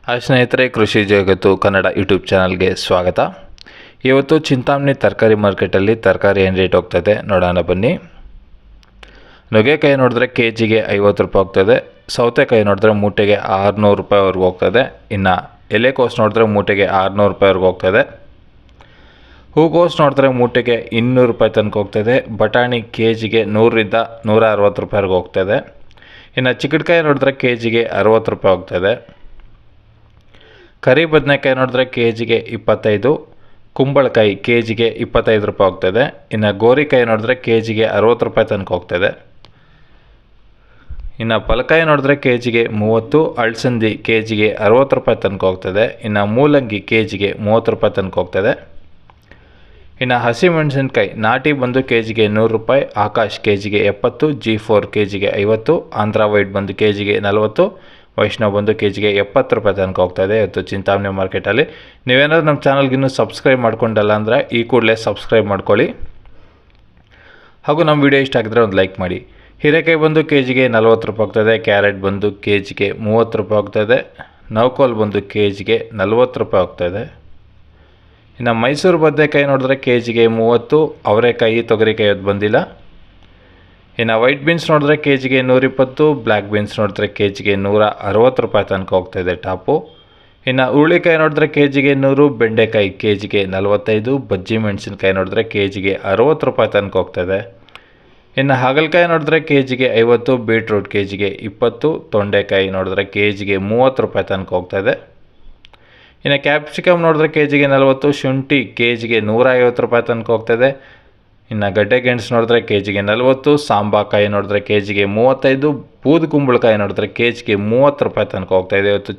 Hi ಸ್ನೇಹಿತರೆ, ಕೃಷಿ ಜಗತ್ತು ಕನ್ನಡ ಯೂಟ್ಯೂಬ್ ಚಾನಲ್ಗೆ ಸ್ವಾಗತ. ಇವತ್ತು ಚಿಂತಾಮಣಿ ತರಕಾರಿ ಮಾರ್ಕೆಟಲ್ಲಿ ತರಕಾರಿ ಏನು ರೇಟ್ ಹೋಗ್ತದೆ ನೋಡೋಣ ಬನ್ನಿ. ನುಗ್ಗೆಕಾಯಿ ನೋಡಿದ್ರೆ ಕೆ ಜಿಗೆ 50 ರೂಪಾಯಿ ಹೋಗ್ತದೆ. ಸೌತೆಕಾಯಿ ನೋಡಿದ್ರೆ ಮೂಟೆಗೆ 600 ರೂಪಾಯಿವರೆಗೂ ಹೋಗ್ತದೆ. ಇನ್ನು ಎಲೆಕೋಸು ನೋಡಿದ್ರೆ ಮೂಟೆಗೆ 600 ರೂಪಾಯಿವರೆಗೂ ಹೋಗ್ತದೆ. ಹೂಕೋಸು ನೋಡಿದ್ರೆ ಮೂಟೆಗೆ 200 ರೂಪಾಯಿ ತನಕ ಹೋಗ್ತದೆ. ಬಟಾಣಿ ಕೆ ಜಿಗೆ 100ರಿಂದ 160 ರೂಪಾಯಿವರೆಗೂ ಹೋಗ್ತದೆ. ಇನ್ನು ಚಿಕ್ಕಡ್ಕಾಯಿ ನೋಡಿದ್ರೆ ಕೆ ಜಿಗೆ 60 ರೂಪಾಯಿ ಹೋಗ್ತದೆ. ಕರಿ ಬದನೆಕಾಯಿ ನೋಡಿದ್ರೆ ಕೆ ಜಿಗೆ 25, ಕುಂಬಳಕಾಯಿ ಕೆ ಜಿಗೆ 25 ರೂಪಾಯಿ ಹೋಗ್ತದೆ. ಇನ್ನು ಗೋರಿಕಾಯಿ ನೋಡಿದ್ರೆ ಕೆ ಜಿಗೆ 60 ರೂಪಾಯಿ ತನಕ ಹೋಗ್ತದೆ. ಇನ್ನು ಪಲಕಾಯಿ ನೋಡಿದ್ರೆ ಕೆ ಜಿಗೆ 30, ಅಳಸಂದಿ ಕೆ ಜಿಗೆ 60 ರೂಪಾಯಿ ತನಕ ಹೋಗ್ತದೆ. ಇನ್ನು ಮೂಲಂಗಿ ಕೆ ಜಿಗೆ 30 ರೂಪಾಯಿ ತನಕ ಹೋಗ್ತದೆ. ಇನ್ನು ಹಸಿಮೆಣಸಿನ್ಕಾಯಿ ನಾಟಿ ಬಂದು ಕೆ ಜಿಗೆ 100 ರೂಪಾಯಿ, ಆಕಾಶ್ ಕೆ ಜಿಗೆ 70, G4 ಕೆ ಜಿಗೆ 50, ಆಂಧ್ರ ವೈಟ್ ಬಂದು ಕೆ ಜಿಗೆ 40, ವೈಷ್ಣವ್ ಬಂದು ಕೆ ಜಿಗೆ 70 ರೂಪಾಯಿ ತನಕ ಹೋಗ್ತಾಯಿದೆ ಇವತ್ತು ಚಿಂತಾಮಣಿ ಮಾರ್ಕೆಟಲ್ಲಿ. ನೀವೇನಾದರೂ ನಮ್ಮ ಚಾನಲ್ಗಿನ್ನೂ ಸಬ್ಸ್ಕ್ರೈಬ್ ಮಾಡ್ಕೊಂಡಲ್ಲ ಅಂದರೆ ಈ ಕೂಡಲೇ ಸಬ್ಸ್ಕ್ರೈಬ್ ಮಾಡ್ಕೊಳ್ಳಿ. ಹಾಗೂ ನಮ್ಮ ವಿಡಿಯೋ ಇಷ್ಟ ಆಗಿದ್ರೆ ಒಂದು ಲೈಕ್ ಮಾಡಿ. ಹೀರೆಕಾಯಿ ಬಂದು ಕೆ ಜಿಗೆ 40 ರೂಪಾಯಿ ಹೋಗ್ತದೆ. ಕ್ಯಾರೆಟ್ ಬಂದು ಕೆ ಜಿಗೆ 30 ರೂಪಾಯಿ ಹೋಗ್ತದೆ. ನೌಕೋಲ್ ಬಂದು ಕೆ ಜಿಗೆ 40 ರೂಪಾಯಿ ಹೋಗ್ತಾಯಿದೆ. ಇನ್ನು ಮೈಸೂರು ಬದನೆಕಾಯಿ ನೋಡಿದ್ರೆ ಕೆ ಜಿಗೆ 30, ಅವರೆಕಾಯಿ ತೊಗರಿಕಾಯಿ ಅದು ಬಂದಿಲ್ಲ. ಇನ್ನು ವೈಟ್ ಬೀನ್ಸ್ ನೋಡಿದ್ರೆ ಕೆ ಜಿಗೆ 120, ಬ್ಲ್ಯಾಕ್ ಬೀನ್ಸ್ ನೋಡಿದ್ರೆ ಕೆ ಜಿಗೆ 160 ರೂಪಾಯಿ ತನಕ ಹೋಗ್ತಾಯಿದೆ ಟಾಪು. ಇನ್ನು ಹುರುಳಿಕಾಯಿ ನೋಡಿದ್ರೆ ಕೆ ಜಿಗೆ 100, ಬೆಂಡೆಕಾಯಿ ಕೆ ಜಿಗೆ 45, ಬಜ್ಜಿ ಮೆಣಸಿನ್ಕಾಯಿ ನೋಡಿದ್ರೆ ಕೆ ಜಿಗೆ 60 ರೂಪಾಯಿ ತನಕ ಹೋಗ್ತಾಯಿದೆ. ಇನ್ನು ಹಾಗಲಕಾಯಿ ನೋಡಿದ್ರೆ ಕೆ ಜಿಗೆ 50, ಬೀಟ್ರೂಟ್ ಕೆ ಜಿಗೆ 20, ತೊಂಡೆಕಾಯಿ ನೋಡಿದ್ರೆ ಕೆ ಜಿಗೆ 30 ರೂಪಾಯಿ ತನಕ ಹೋಗ್ತಾಯಿದೆ. ಇನ್ನು ಕ್ಯಾಪ್ಸಿಕಮ್ ನೋಡಿದ್ರೆ ಕೆ ಜಿಗೆ 40, ಶುಂಠಿ ಕೆ ಜಿಗೆ 150 ರೂಪಾಯಿ ತನಕ ಹೋಗ್ತಾಯಿದೆ. ಇನ್ನು ಗಡ್ಡೆ ಗೆಣಸು ನೋಡಿದ್ರೆ ಕೆ ಜಿಗೆ 40, ಸಾಂಬಾಕಾಯಿ ನೋಡಿದ್ರೆ ಕೆ ಜಿಗೆ 35, ಬೂದು ಕುಂಬಳಕಾಯಿ ನೋಡಿದ್ರೆ ಕೆ ಜಿಗೆ 30 ರೂಪಾಯಿ ತನಕ ಹೋಗ್ತಾಯಿದೆ ಇವತ್ತು